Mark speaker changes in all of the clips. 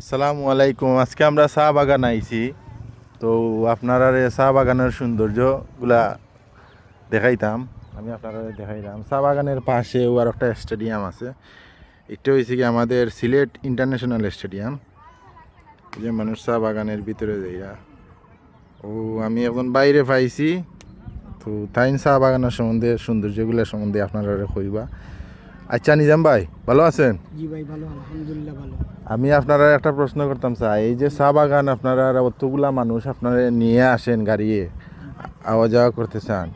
Speaker 1: আসসালামু আলাইকুম। আজকে আমরা চা বাগান আইছি। তো আপনারা চা বাগানের সৌন্দর্যগুলা দেখাইতাম। আমি আপনারা দেখাইলাম চা বাগানের পাশেও আর একটা স্টেডিয়াম আছে। এটা হয়েছে কি আমাদের সিলেট ইন্টারন্যাশনাল স্টেডিয়াম, যে মানুষ চা বাগানের ভিতরে যাইয়া। ও আমি এখন বাইরে পাইছি। তো তাই চা বাগানের সম্বন্ধে সৌন্দর্যগুলোর সম্বন্ধে আপনারা কইবা। আচ্ছা নিজাম ভাই, ভালো আছেন?
Speaker 2: জি ভাই, ভালো আলহামদুলিল্লাহ ভালো।
Speaker 1: আমি আপনারা একটা প্রশ্ন করতাম স্যার, এই যে চা বাগান আপনারা অতগুলা মানুষ আপনারা নিয়ে আসেন গাড়িয়ে, আওয়া যাওয়া করতে চান,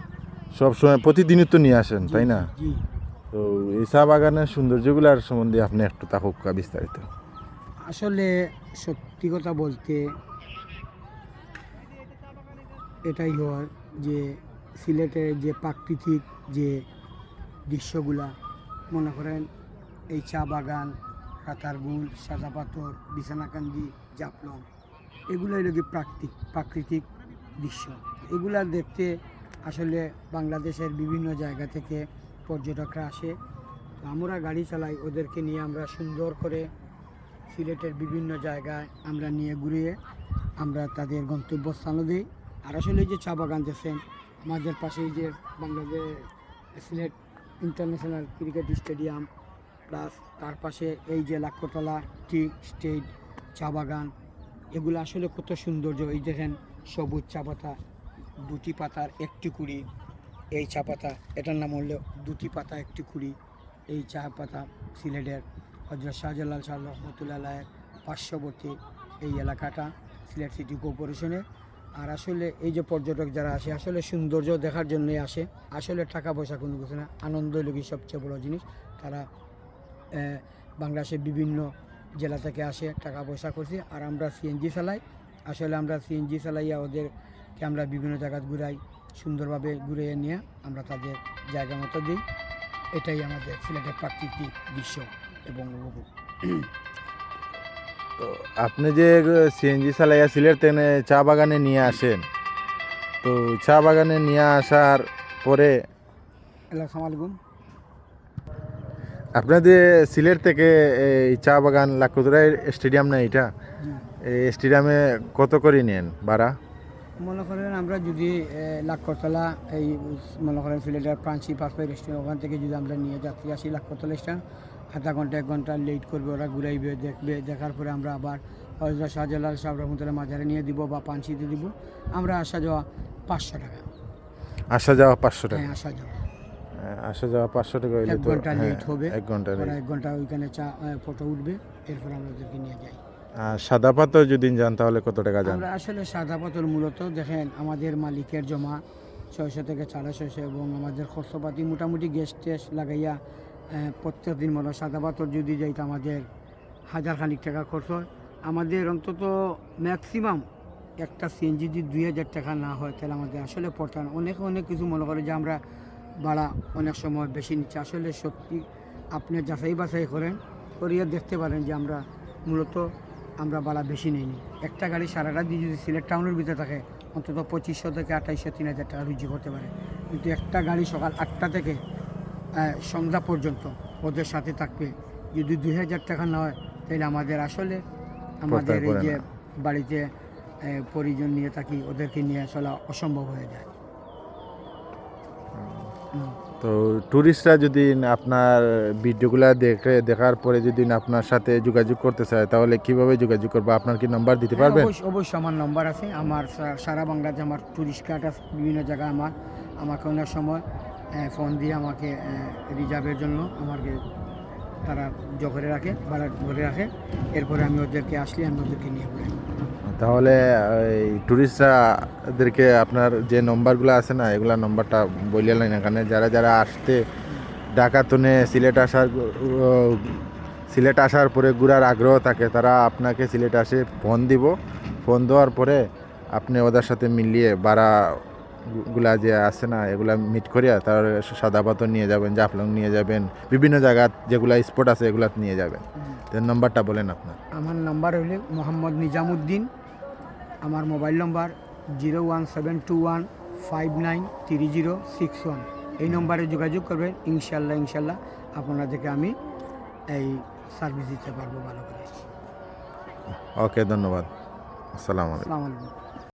Speaker 1: সব সময় প্রতিদিনই তো নিয়ে আসেন, তাই না?
Speaker 2: জি,
Speaker 1: তো এই চা বাগানের সৌন্দর্যগুলার সম্বন্ধে আপনি একটু থাকুক বিস্তারিত।
Speaker 2: আসলে সত্যি কথা বলতে এটাই হয় যে সিলেটের যে প্রাকৃতিক যে দৃশ্যগুলা, মনে করেন এই চা বাগান, রাতারগুল, সাদা পাথর, বিছানাকান্দি, জাফলং, এগুলোই লোক প্রাকৃতিক দৃশ্য। এগুলা দেখতে আসলে বাংলাদেশের বিভিন্ন জায়গা থেকে পর্যটকরা আসে। তো আমরা গাড়ি চালাই, ওদেরকে নিয়ে আমরা সুন্দর করে সিলেটের বিভিন্ন জায়গায় আমরা নিয়ে ঘুরিয়ে আমরা তাদের গন্তব্যস্থানও দিই। আর আসলে এই যে চা বাগান দেখছেন আমাদের পাশেই যে Bangladesh Sylhet international cricket stadium, plus তার পাশে এই যে লাক্ষতলা টি স্টেট চা বাগান, এগুলো আসলে কত সৌন্দর্য। এই দেখেন সবুজ চা পাতা, দুটি পাতার একটি কুড়ি। এই চা পাতা, এটার নাম হলো দুটি পাতা একটি কুড়ি। এই চা পাতা সিলেটের হযরত শাহজালাল শাহ রহমতুল্লাহের পার্শ্ববর্তী এই এলাকাটা সিলেট সিটি কর্পোরেশনে। আর আসলে এই যে পর্যটক যারা আসে আসলে সৌন্দর্য দেখার জন্যই আসে, আসলে টাকা পয়সা কোনো কিছু না, আনন্দ লোকই সবচেয়ে বড় জিনিস। তারা বাংলাদেশের বিভিন্ন জেলা থেকে আসে, টাকা পয়সা করছি। আর আমরা সিএনজি চালাই, আসলে আমরা সিএনজি চালাইয়া ওদেরকে আমরা বিভিন্ন জায়গা ঘুরাই, সুন্দরভাবে ঘুরিয়ে নিয়ে আমরা তাদের জায়গা মতো দিই। এটাই আমাদের সিলেটের প্রাকৃতিক দৃশ্য এবং উপভোগ।
Speaker 1: তো আপনি যে সিএনজি চালাইয়া সিলেট থেকে চা বাগানে নিয়ে আসেন, তো চা বাগানে নিয়ে আসার পরে
Speaker 2: আসসালামু আলাইকুম।
Speaker 1: আপনাদের সিলেট থেকে এই চা বাগান লাক্ষুদুরাই স্টেডিয়াম না এটা, এই স্টেডিয়ামে কত করে নেন ভাড়া?
Speaker 2: মনে করেন আমরা যদি লাক্ষতলা এই মনে করেন সিলেটের প্রাঞ্চি পাসপোর্ট রেস্টুরেন্ট, ওখান থেকে যদি আমরা নিয়ে যাত্রী আসি লাক্ষতলা স্টেশন, আধা ঘন্টা 1 ঘন্টা লেট করবে, ওরা ঘুরাইবে, দেখবে, দেখার পরে আমরা আবার হযরত শাহজালাল শাহ রহমতুল্লাহ মাজারে নিয়ে দিব বা পাঞ্চিতে দিব। আমরা আসা যাওয়া 500 টাকা।
Speaker 1: আসা যাওয়া 500 টাকা?
Speaker 2: হ্যাঁ, আসা যাওয়া
Speaker 1: আসা যাওয়া 500 টাকা হইলে
Speaker 2: 1
Speaker 1: তো
Speaker 2: ঘন্টা লেট হবে।
Speaker 1: 1 ঘন্টা
Speaker 2: ওরা 1 ঘন্টা ওইখানে চা ফটো উঠবে, এরপর আমরা ওদেরকে নিয়ে যাই।
Speaker 1: আর সাদা পাথর যদি যান তাহলে কত টাকা যান?
Speaker 2: আমরা আসলে সাদা পাথর মূলত দেখেন আমাদের মালিকের জমা 600 থেকে 650, এবং আমাদের খরচপাতি মোটামুটি গ্যাস ট্যাস লাগাইয়া প্রত্যেক দিন মনে সাদা পাথর যদি যাইতে আমাদের 1000 খানিক টাকা খরচ হয়। আমাদের অন্তত ম্যাক্সিমাম একটা সিএনজি যদি 2000 টাকা না হয় তাহলে আমাদের আসলে পড়তে হয় না। অনেক কিছু মনে করে যে আমরা ভাড়া অনেক সময় বেশি নিচ্ছে, আসলে সত্যি আপনি যাচাই বাছাই করেন, করিয়া দেখতে পারেন যে আমরা মূলত আমরা ভাড়া বেশি নিইনি। একটা গাড়ি সারাটা দিয়ে যদি সিলেট টাউনের ভিতরে থাকে অন্তত 2500 থেকে 2800 3000 টাকা রুজি করতে পারে। কিন্তু একটা গাড়ি সকাল 8টা থেকে সন্ধ্যা পর্যন্ত ওদের সাথে থাকবে, যদি 2000 টাকা না হয় তাহলে আমাদের আসলে আমাদের এই যে বাড়িতে পরিজন নিয়ে থাকি ওদেরকে নিয়ে চলা অসম্ভব হয়ে যায়।
Speaker 1: তো ট্যুরিস্টরা যদি আপনার ভিডিওগুলো দেখার পরে যদি আপনার সাথে যোগাযোগ করতে চায় তাহলে কিভাবে যোগাযোগ করবে? আপনার কি নাম্বার দিতে পারবেন?
Speaker 2: অবশ্যই আমার নম্বর আছে, আমার সারা বাংলাদেশে আমার ট্যুরিস্ট কার্ড আছে, বিভিন্ন জায়গায় আমাকে অনেক সময় ফোন দিয়ে আমাকে রিজার্ভের জন্য আমাকে তারা জোগাড়ে রাখে, ভাড়া ধরে রাখে। এরপরে আমি ওদেরকে আসলে আমি ওদেরকে নিয়ে ঘুরি।
Speaker 1: তাহলে এই ট্যুরিস্টরাদেরকে আপনার যে নম্বরগুলো আছে না, এগুলা নম্বরটা বললেন এখানে, যারা যারা আসতে ঢাকা তুনে সিলেট আসার পরে ঘুরার আগ্রহ থাকে তারা আপনাকে সিলেট আসে ফোন দিব। ফোন দেওয়ার পরে আপনি ওদের সাথে মিলিয়ে ভাড়াগুলা যে আছে না এগুলা মিট করিয়া তার সাদা পাথর নিয়ে যাবেন, জাফলং নিয়ে যাবেন, বিভিন্ন জায়গা যেগুলা স্পট আছে এগুলা নিয়ে যাবেন। তো নাম্বারটা বলেন আপনার।
Speaker 2: আমার নাম্বার হইলে মোহাম্মদ নিজামুদ্দিন। আমার মোবাইল নম্বর 01721593061। এই নম্বরে যোগাযোগ করবেন, ইনশাল্লাহ আপনাদেরকে আমি এই সার্ভিস দিতে পারবো ভালো করে।
Speaker 1: ওকে, ধন্যবাদ। আসসালামু আলাইকুম।
Speaker 2: আসসালামু আলাইকুম।